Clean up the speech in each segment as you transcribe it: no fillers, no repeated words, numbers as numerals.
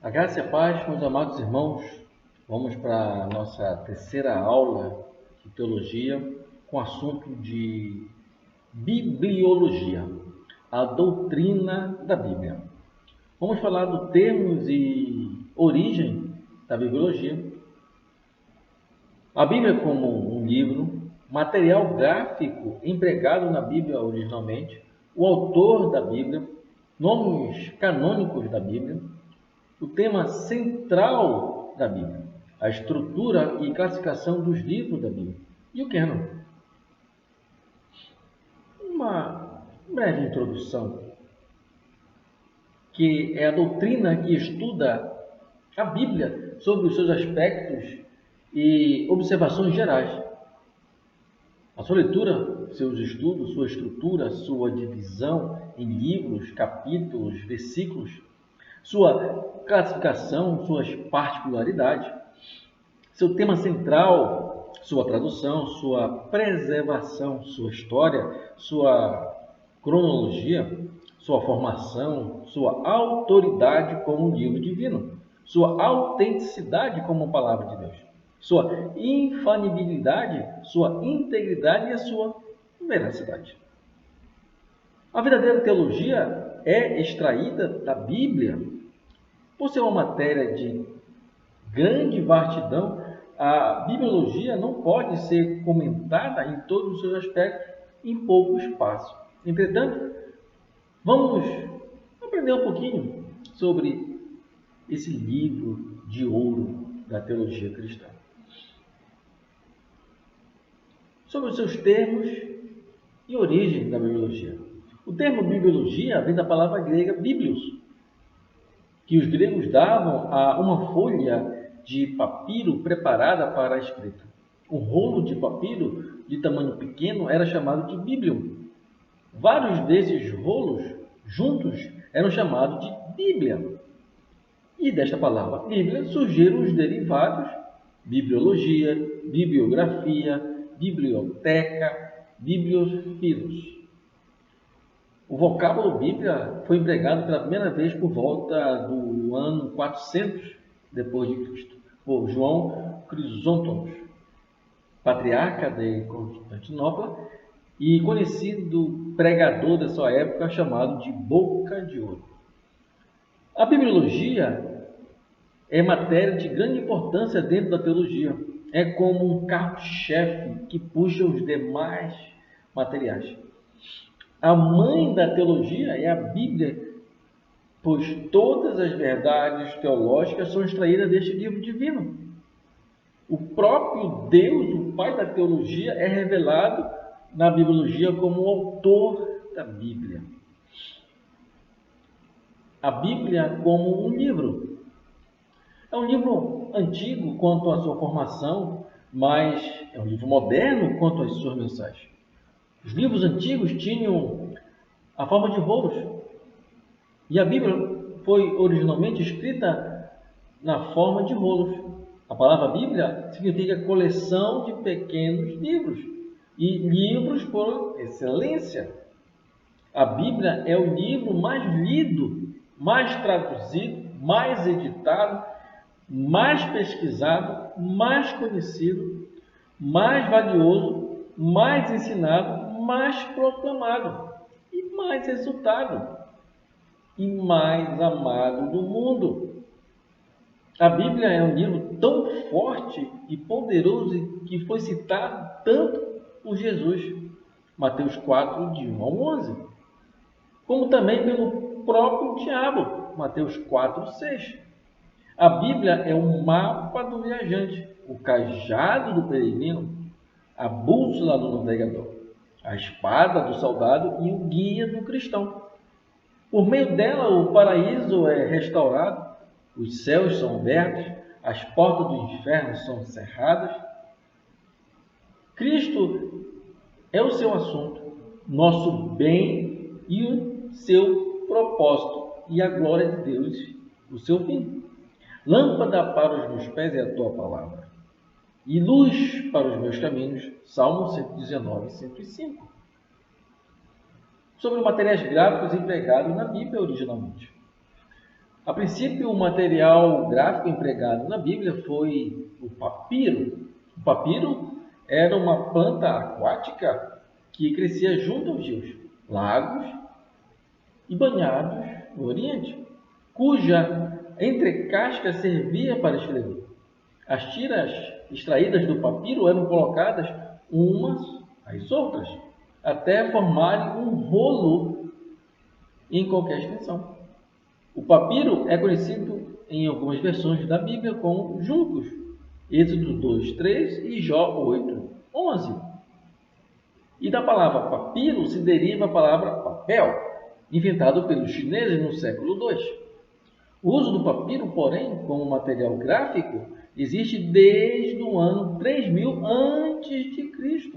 A graça e a paz, meus amados irmãos, vamos para a nossa terceira aula de teologia com o assunto de bibliologia, a doutrina da Bíblia. Vamos falar dos termos e origem da bibliologia. A Bíblia como um livro, material gráfico empregado na Bíblia originalmente, o autor da Bíblia, nomes canônicos da Bíblia, o tema central da Bíblia, a estrutura e classificação dos livros da Bíblia e o cânon. Uma breve introdução, que é a doutrina que estuda a Bíblia sobre os seus aspectos e observações gerais. A sua leitura, seus estudos, sua estrutura, sua divisão em livros, capítulos, versículos, sua classificação, suas particularidades, seu tema central, sua tradução, sua preservação, sua história, sua cronologia, sua formação, sua autoridade como um livro divino, sua autenticidade como palavra de Deus, sua infalibilidade, sua integridade e a sua veracidade. A verdadeira teologia é extraída da Bíblia. Por ser uma matéria de grande vastidão, a bibliologia não pode ser comentada em todos os seus aspectos em pouco espaço. Entretanto, vamos aprender um pouquinho sobre esse livro de ouro da teologia cristã. Sobre os seus termos e origem da bibliologia. O termo bibliologia vem da palavra grega biblios, que os gregos davam a uma folha de papiro preparada para a escrita. Um rolo de papiro de tamanho pequeno era chamado de biblium. Vários desses rolos juntos eram chamados de Bíblia. E desta palavra Bíblia surgiram os derivados bibliologia, bibliografia, biblioteca, bibliofilos. O vocábulo Bíblia foi empregado pela primeira vez por volta do ano 400 depois de Cristo, por João Crisóstomo, patriarca de Constantinopla e conhecido pregador da sua época chamado de Boca de Ouro. A bibliologia é matéria de grande importância dentro da teologia. É como um carro-chefe que puxa os demais materiais. A mãe da teologia é a Bíblia, pois todas as verdades teológicas são extraídas deste livro divino. O próprio Deus, o Pai da teologia, é revelado na bibliologia como o autor da Bíblia. A Bíblia como um livro. É um livro antigo quanto à sua formação, mas é um livro moderno quanto às suas mensagens. Os livros antigos tinham a forma de rolos. E a Bíblia foi originalmente escrita na forma de rolos. A palavra Bíblia significa coleção de pequenos livros. E livros por excelência. A Bíblia é o livro mais lido, mais traduzido, mais editado, mais pesquisado, mais conhecido, mais valioso, mais ensinado, mais proclamado e mais exultado e mais amado do mundo. A Bíblia é um livro tão forte e poderoso que foi citado tanto por Jesus, Mateus 4, de 1 ao 11, como também pelo próprio diabo, Mateus 4, 6. A Bíblia é um mapa do viajante, o cajado do peregrino, a bússola do navegador, a espada do soldado e o guia do cristão. Por meio dela, o paraíso é restaurado, os céus são abertos, as portas do inferno são cerradas. Cristo é o seu assunto, nosso bem e o seu propósito, e a glória de Deus, o seu fim. Lâmpada para os meus pés é a tua palavra, e luz para os meus caminhos. Salmo 119, 105. Sobre materiais gráficos empregados na Bíblia originalmente. A princípio, o material gráfico empregado na Bíblia foi o papiro. O papiro era uma planta aquática que crescia junto aos rios, lagos e banhados no Oriente, cuja entrecasca servia para escrever. As tiras extraídas do papiro eram colocadas umas às outras, até formarem um rolo em qualquer extensão. O papiro é conhecido em algumas versões da Bíblia como juncos, Êxodo 2, 3 e Jó 8, 11. E da palavra papiro se deriva a palavra papel, inventado pelos chineses no século II. O uso do papiro, porém, como material gráfico, existe desde o ano 3000 a.C.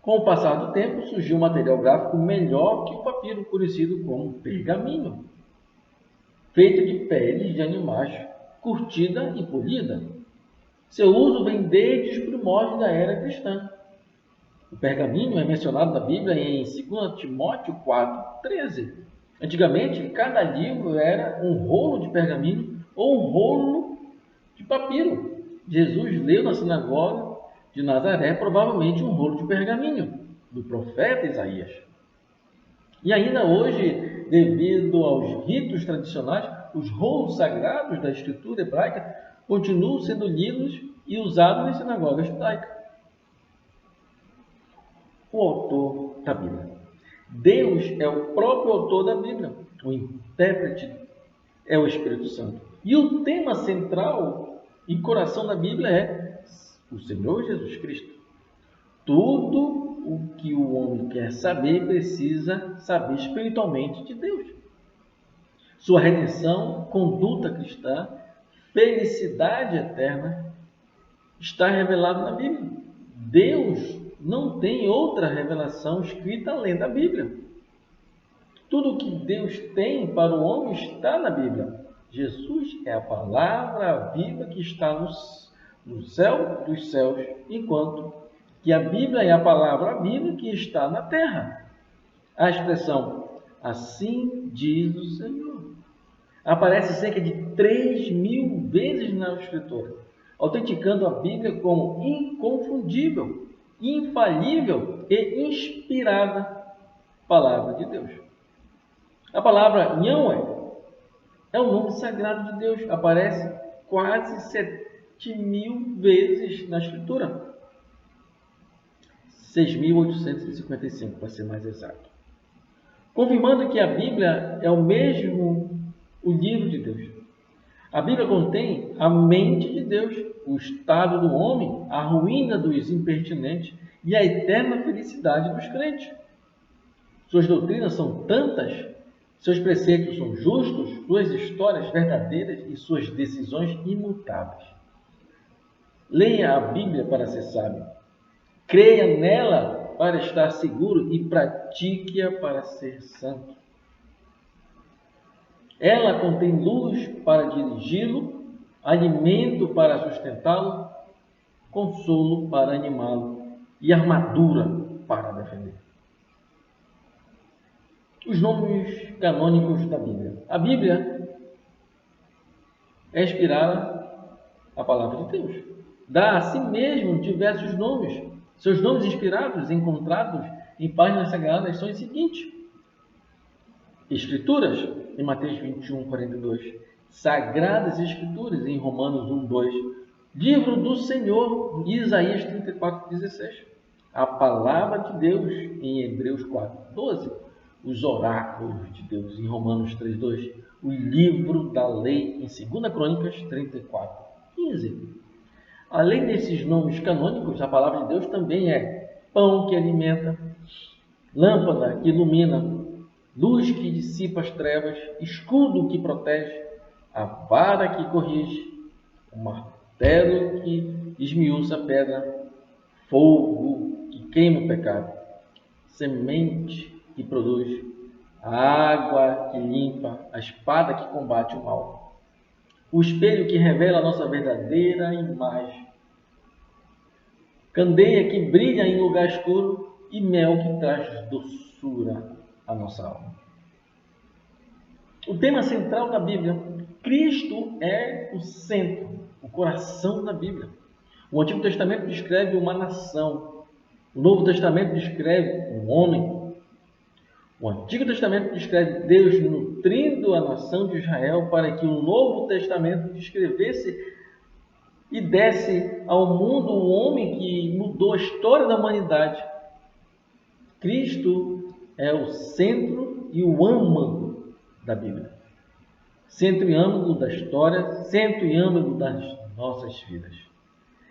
Com o passar do tempo, surgiu um material gráfico melhor que o papiro, conhecido como pergaminho, feito de peles de animais, curtida e polida. Seu uso vem desde os primórdios da era cristã. O pergaminho é mencionado na Bíblia em 2 Timóteo 4,13. Antigamente, cada livro era um rolo de pergaminho ou um rolo de papiro. Jesus leu na sinagoga de Nazaré provavelmente um rolo de pergaminho do profeta Isaías. E ainda hoje, devido aos ritos tradicionais, os rolos sagrados da escritura hebraica continuam sendo lidos e usados nas sinagogas judaicas. O autor da Bíblia. Deus é o próprio autor da Bíblia. O intérprete é o Espírito Santo. E o tema central e coração da Bíblia é o Senhor Jesus Cristo. Tudo o que o homem quer saber precisa saber espiritualmente de Deus. Sua redenção, conduta cristã, felicidade eterna está revelado na Bíblia. Deus não tem outra revelação escrita além da Bíblia. Tudo o que Deus tem para o homem está na Bíblia. Jesus é a palavra viva que está no céu dos céus, enquanto que a Bíblia é a palavra viva que está na terra. A expressão "assim diz o Senhor" aparece cerca de 3.000 vezes na Escritura, autenticando a Bíblia como inconfundível, infalível e inspirada palavra de Deus. A palavra Yahweh é o nome sagrado de Deus, aparece quase 7.000 vezes na Escritura. 6.855, para ser mais exato. Confirmando que a Bíblia é o mesmo o livro de Deus. A Bíblia contém a mente de Deus, o estado do homem, a ruína dos impertinentes e a eterna felicidade dos crentes. Suas doutrinas são tantas, seus preceitos são justos, suas histórias verdadeiras e suas decisões imutáveis. Leia a Bíblia para ser sábio. Creia nela para estar seguro e pratique-a para ser santo. Ela contém luz para dirigi-lo, alimento para sustentá-lo, consolo para animá-lo e armadura para defender. Os nomes canônicos da Bíblia. A Bíblia é inspirada a palavra de Deus. Dá a si mesmo diversos nomes. Seus nomes inspirados, encontrados em páginas sagradas, são os seguintes: Escrituras, em Mateus 21, 42. Sagradas Escrituras, em Romanos 1, 2. Livro do Senhor, em Isaías 34, 16. A Palavra de Deus, em Hebreus 4, 12. Os Oráculos de Deus, em Romanos 3, 2. O Livro da Lei, em 2 Crônicas 34, 15. Além desses nomes canônicos, a Palavra de Deus também é pão que alimenta, lâmpada que ilumina, luz que dissipa as trevas, escudo que protege, a vara que corrige, o martelo que esmiuça a pedra, fogo que queima o pecado, semente que produz, a água que limpa, a espada que combate o mal, o espelho que revela a nossa verdadeira imagem, candeia que brilha em lugar escuro e mel que traz doçura à nossa alma. O tema central da Bíblia. Cristo é o centro, o coração da Bíblia. O Antigo Testamento descreve uma nação. O Novo Testamento descreve um homem. O Antigo Testamento descreve Deus nutrindo a nação de Israel para que o Novo Testamento descrevesse e desse ao mundo um homem que mudou a história da humanidade. Cristo é o centro e o âmago da Bíblia. Centro e âmago da história, centro e âmago das nossas vidas.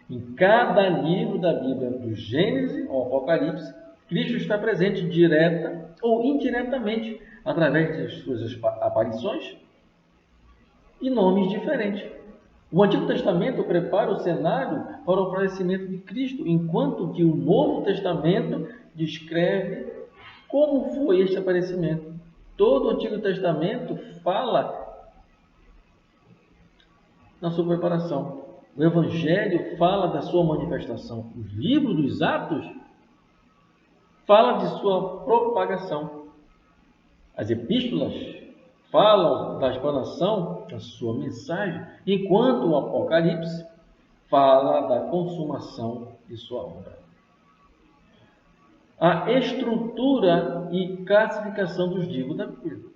Em cada livro da Bíblia, do Gênesis ao Apocalipse, Cristo está presente direta ou indiretamente através das suas aparições e nomes diferentes. O Antigo Testamento prepara o cenário para o aparecimento de Cristo, enquanto que o Novo Testamento descreve como foi este aparecimento. Todo o Antigo Testamento fala na sua preparação. O Evangelho fala da sua manifestação. O livro dos Atos fala de sua propagação. As epístolas falam da explanação da sua mensagem, enquanto o Apocalipse fala da consumação de sua obra. A estrutura e classificação dos livros da Bíblia.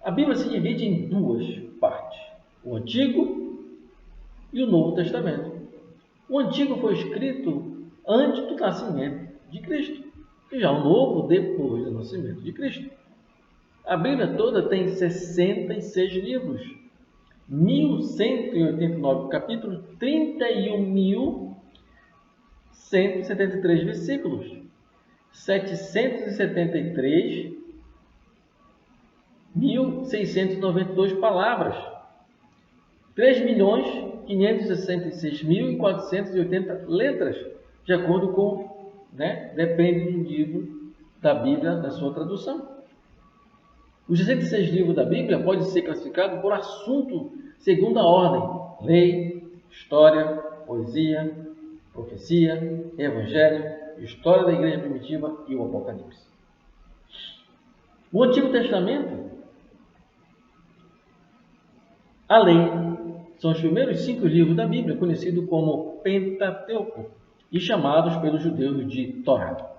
A Bíblia se divide em duas partes: o Antigo e o Novo Testamento. O Antigo foi escrito antes do nascimento de Cristo, e já o Novo depois do nascimento de Cristo. A Bíblia toda tem 66 livros, 1.189 capítulos, 31.173 versículos, 773.692 palavras, 3.566.480 letras, de acordo com, depende do livro da Bíblia, da sua tradução. Os 66 livros da Bíblia podem ser classificados por assunto segundo a ordem: lei, história, poesia, profecia, evangelho, história da igreja primitiva e o Apocalipse. O Antigo Testamento, a lei, são os primeiros 5 livros da Bíblia, conhecidos como Pentateuco e chamados pelos judeus de Torá.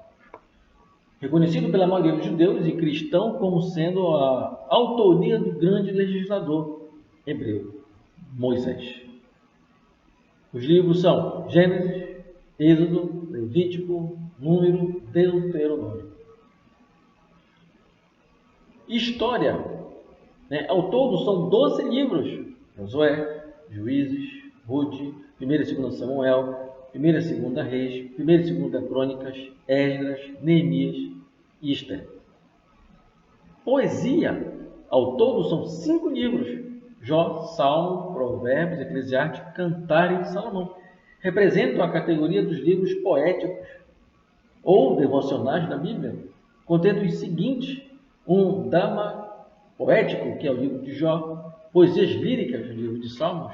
Reconhecido pela maioria dos judeus e cristãos como sendo a autoria do grande legislador hebreu, Moisés. Os livros são Gênesis, Êxodo, Levítico, Número, Deuteronômio. História. Ao todo são 12 livros: Josué, Juízes, Ruth, 1 e 2 Samuel, 1 e 2 Reis, 1 e 2 Crônicas, Esdras, Neemias e Esther. Poesia. Ao todo são 5 livros: Jó, Salmo, Provérbios, Eclesiastes, Cantares de Salomão. Representam a categoria dos livros poéticos ou devocionais da Bíblia, contendo os seguintes: um drama poético, que é o livro de Jó, poesias líricas no livro de Salmos,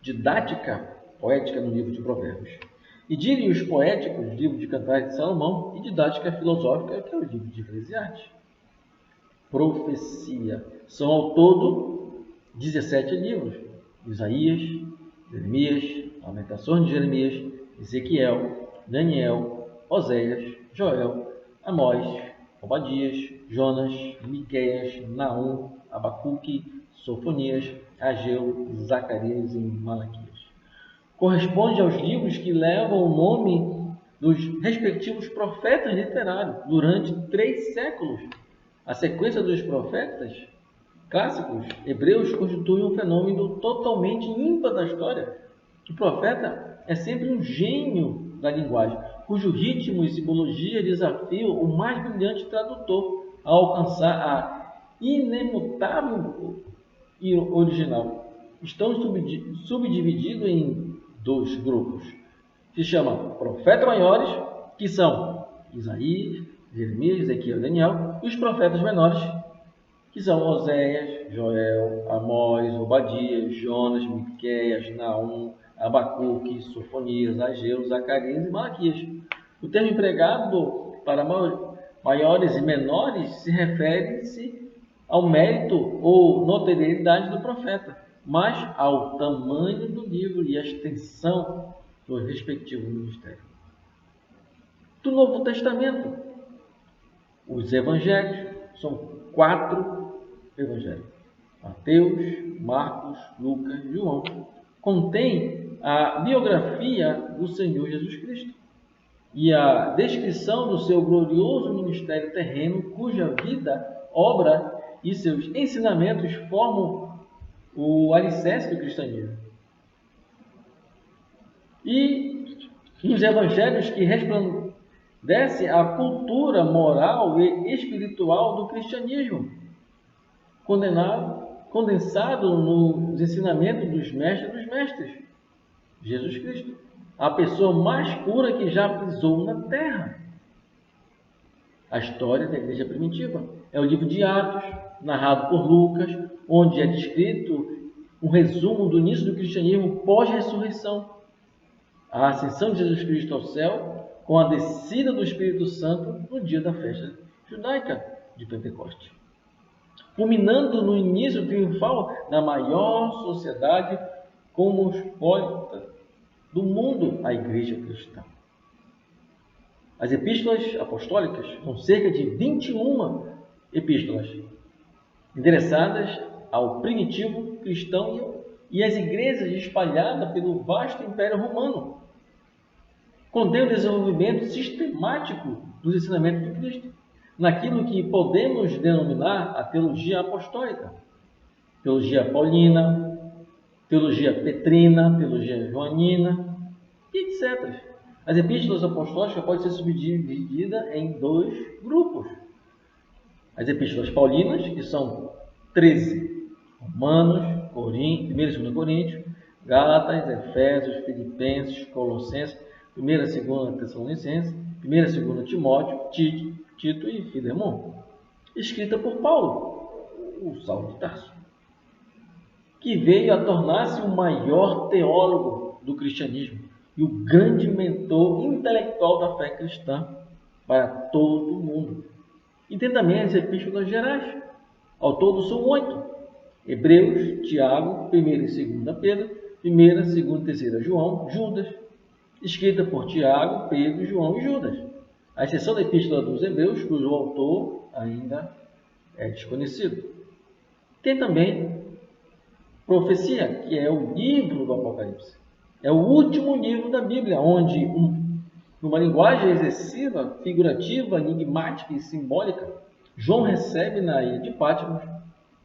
didática poética no livro de Provérbios, idílios poéticos no livro de Cantares de Salomão e didática filosófica, que é o livro de Eclesiastes. Profecia. São ao todo 17 livros: Isaías, Jeremias, Lamentações de Jeremias, Ezequiel, Daniel, Oséias, Joel, Amós, Obadias, Jonas, Miqueias, Naum, Abacuque, Sofonias, Ageu, Zacarias e Malaquias. Corresponde aos livros que levam o nome dos respectivos profetas literários durante 3 séculos. A sequência dos profetas clássicos hebreus constitui um fenômeno totalmente ímpar da história. O profeta é sempre um gênio da linguagem, cujo ritmo e simbologia desafiam o mais brilhante tradutor a alcançar a inemutável e original. Estão subdivididos em 2 grupos. Se chama profetas maiores, que são Isaías, Jeremias, Ezequiel e Daniel, e os profetas menores, que são Oséias, Joel, Amós, Obadias, Jonas, Miqueias, Naum, Abacuque, Sofonias, Ageu, Zacarias e Malaquias. O termo empregado para maiores e menores se refere-se ao mérito ou notoriedade do profeta, mas ao tamanho do livro e a extensão do respectivo ministério. Do Novo Testamento, os evangelhos são 4 evangelhos: Mateus, Marcos, Lucas e João. Contém a biografia do Senhor Jesus Cristo e a descrição do seu glorioso ministério terreno, cuja vida, obra e seus ensinamentos formam o alicerce do cristianismo. E nos evangelhos que resplandece a cultura moral e espiritual do cristianismo, condensado nos ensinamentos dos mestres, Jesus Cristo, a pessoa mais pura que já pisou na terra. A história da igreja primitiva é o livro de Atos, narrado por Lucas, onde é descrito um resumo do início do cristianismo pós-ressurreição, a ascensão de Jesus Cristo ao céu, com a descida do Espírito Santo no dia da festa judaica de Pentecostes, culminando no início triunfal da maior sociedade cosmopolita do mundo, a Igreja Cristã. As epístolas apostólicas são cerca de 21 epístolas, endereçadas ao primitivo cristão e às igrejas espalhadas pelo vasto Império Romano. Contém o desenvolvimento sistemático dos ensinamentos de Cristo, naquilo que podemos denominar a teologia apostólica, teologia paulina, teologia petrina, teologia joanina, etc. As epístolas apostólicas podem ser subdivididas em 2 grupos. As epístolas paulinas, que são 13, Romanos, 1 e 2 Coríntios, Gálatas, Efésios, Filipenses, Colossenses, 1 e 2 Tessalonicenses, 1 e 2 Timóteo, Tito e Filemão, escrita por Paulo, o Saulo de Tarso, que veio a tornar-se o maior teólogo do cristianismo e o grande mentor intelectual da fé cristã para todo o mundo. E tem também as epístolas gerais. Ao todo são 8. Hebreus, Tiago, 1 e 2 Pedro, 1, 2 e 3 João, Judas, escrita por Tiago, Pedro, João e Judas. A exceção da epístola dos Hebreus, cujo autor ainda é desconhecido. Tem também Profecia, que é o livro do Apocalipse. É o último livro da Bíblia, onde, numa linguagem excessiva, figurativa, enigmática e simbólica, João recebe na ilha de Patmos,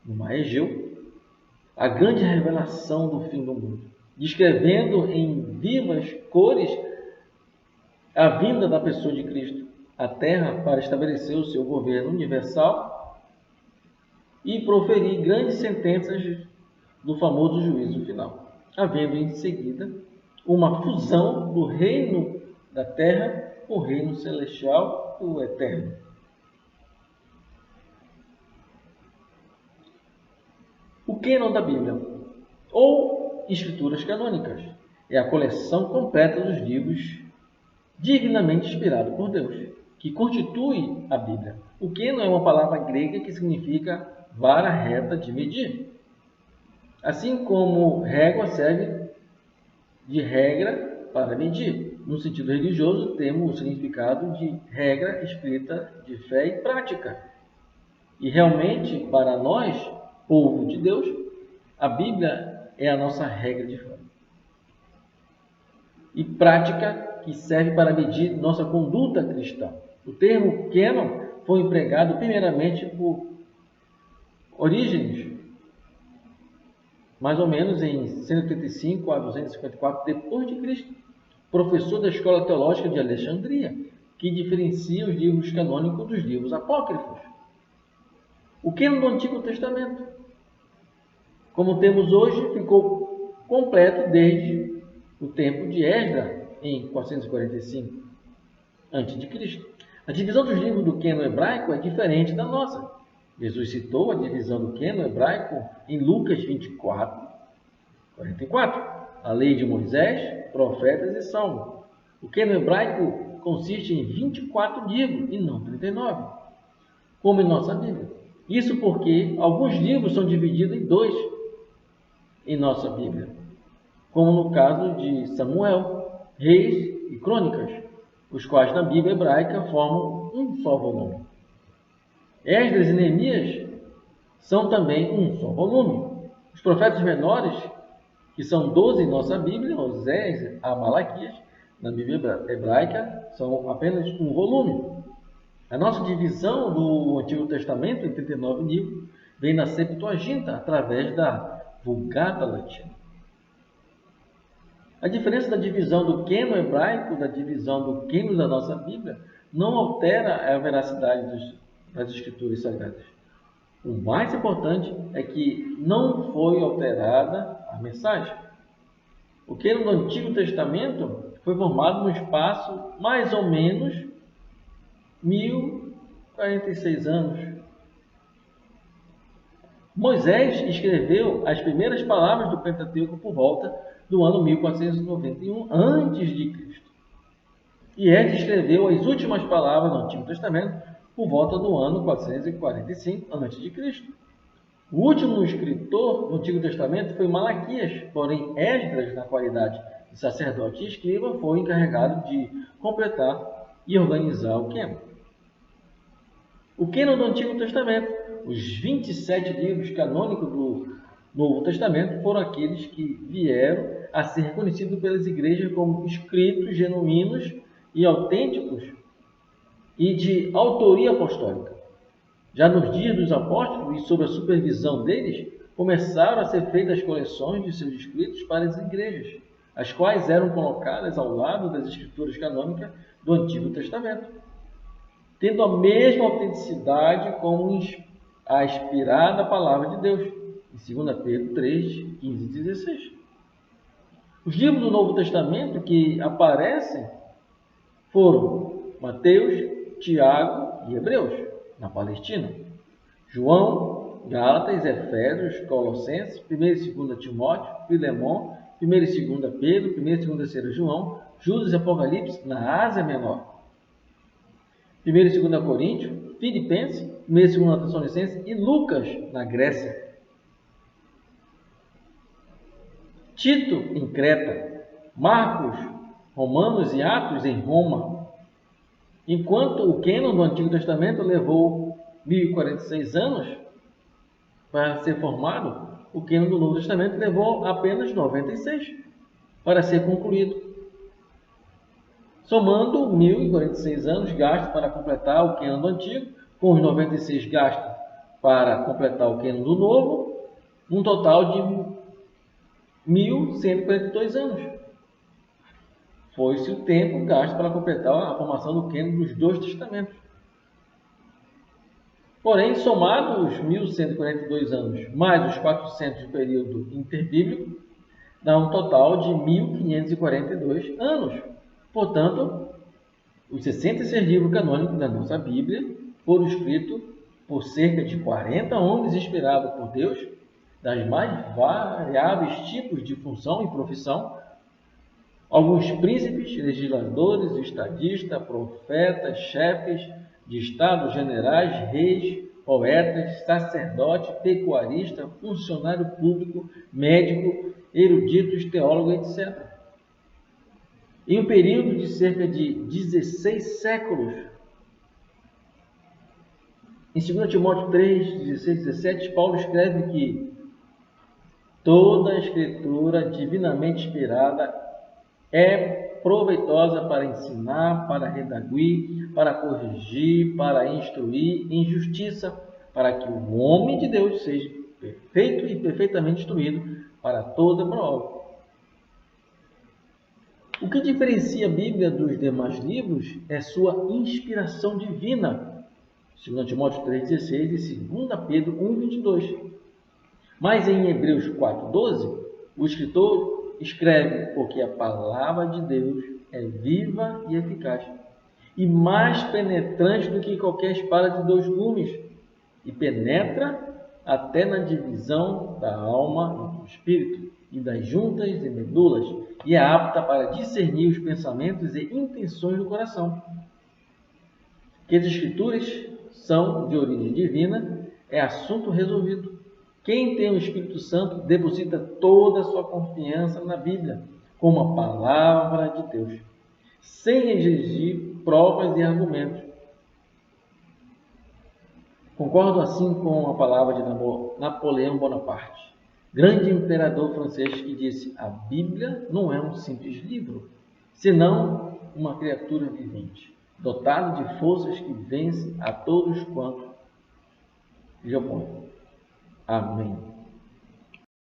no mar Egeu, a grande revelação do fim do mundo, descrevendo em vivas cores a vinda da pessoa de Cristo à Terra para estabelecer o seu governo universal e proferir grandes sentenças do famoso juízo final, havendo em seguida uma fusão do reino da terra com o reino celestial do eterno. O cânon da Bíblia, ou escrituras canônicas, é a coleção completa dos livros divinamente inspirados por Deus, que constitui a Bíblia. O cânon é uma palavra grega que significa vara reta de medir. Assim como régua serve de regra para medir. No sentido religioso, temos o significado de regra escrita de fé e prática. E realmente, para nós, povo de Deus, a Bíblia é a nossa regra de fé e prática que serve para medir nossa conduta cristã. O termo cânon foi empregado primeiramente por Orígenes, mais ou menos em 135 a 254 depois de Cristo, professor da Escola Teológica de Alexandria, que diferencia os livros canônicos dos livros apócrifos. O cânon do Antigo Testamento, como temos hoje, ficou completo desde o tempo de Esdras, em 445 a.C. A divisão dos livros do cânon hebraico é diferente da nossa. Jesus citou a divisão do cânon hebraico em Lucas 24, 44. A lei de Moisés, profetas e salmos. O cânon hebraico consiste em 24 livros e não 39, como em nossa Bíblia. Isso porque alguns livros são divididos em dois em nossa Bíblia, como no caso de Samuel, Reis e Crônicas, os quais na Bíblia hebraica formam um só volume. Esdras e Neemias são também um só volume. Os profetas menores, que são 12 em nossa Bíblia, Oséias a Malaquias, na Bíblia hebraica, são apenas um volume. A nossa divisão do Antigo Testamento em 39 livros vem na Septuaginta, através da Vulgata Latina. A diferença da divisão do Quênon hebraico da divisão do Quênon da nossa Bíblia não altera a veracidade das Escrituras Sagradas. O mais importante é que não foi alterada a mensagem. O Quênon do Antigo Testamento foi formado no espaço mais ou menos 1046 anos. Moisés escreveu as primeiras palavras do Pentateuco por volta do ano 1491 a.C. E Esdras escreveu as últimas palavras do Antigo Testamento por volta do ano 445 a.C. O último escritor do Antigo Testamento foi Malaquias, porém Esdras, na qualidade de sacerdote e escriba, foi encarregado de completar e organizar o Quênon. O Quênon do Antigo Testamento, os 27 livros canônicos do Novo Testamento, foram aqueles que vieram a ser reconhecidos pelas igrejas como escritos genuínos e autênticos e de autoria apostólica. Já nos dias dos apóstolos e sob a supervisão deles, começaram a ser feitas coleções de seus escritos para as igrejas, as quais eram colocadas ao lado das escrituras canônicas do Antigo Testamento, tendo a mesma autenticidade como a inspirada palavra de Deus, em 2 Pedro 3, 15 e 16. Os livros do Novo Testamento que aparecem foram Mateus, Tiago e Hebreus, na Palestina, João, Gálatas, Efésios, Colossenses, 1 e 2 Timóteo, Filemão, 1 e 2 Pedro, 1 e 2 João, Judas e Apocalipse, na Ásia Menor, 1 e 2 Coríntios, Filipenses, 1 e 2 Tessalonicenses e Lucas, na Grécia. Tito, em Creta, Marcos, Romanos e Atos, em Roma. Enquanto o Quênon do Antigo Testamento levou 1046 anos para ser formado, o Quênon do Novo Testamento levou apenas 96 para ser concluído. Somando 1046 anos gastos para completar o Quênon do Antigo, com os 96 gastos para completar o Quênon do Novo, um total de 1142 anos. Foi-se o tempo gasto para completar a formação do Quênon dos dois testamentos. Porém, somados os 1142 anos mais os 400 do período interbíblico, dá um total de 1542 anos. Portanto, os 66 livros canônicos da nossa Bíblia foram escritos por cerca de 40 homens inspirados por Deus, das mais variáveis tipos de função e profissão, alguns príncipes, legisladores, estadistas, profetas, chefes de estado, generais, reis, poetas, sacerdote, pecuarista, funcionário público, médico, eruditos, teólogos, etc. Em um período de cerca de 16 séculos, em 2 Timóteo 3, 16 e 17, Paulo escreve que toda a escritura divinamente inspirada é proveitosa para ensinar, para redarguir, para corrigir, para instruir em justiça, para que o homem de Deus seja perfeito e perfeitamente instruído para toda boa obra. O que diferencia a Bíblia dos demais livros é sua inspiração divina, 2 Timóteo 3,16 e 2 Pedro 1,22. Mas em Hebreus 4,12, o escritor escreve: porque a palavra de Deus é viva e eficaz, e mais penetrante do que qualquer espada de 2 gumes, e penetra até na divisão da alma e do espírito, e das juntas e medulas, e é apta para discernir os pensamentos e intenções do coração. Que as Escrituras são de origem divina É assunto resolvido. Quem tem o Espírito Santo deposita toda a sua confiança na Bíblia, como a palavra de Deus, sem exigir provas e argumentos. Concordo assim com a palavra de Napoleão Bonaparte, grande imperador francês, que disse: a Bíblia não é um simples livro, senão uma criatura vivente, dotada de forças que vence a todos quanto lhe opõem. Amém.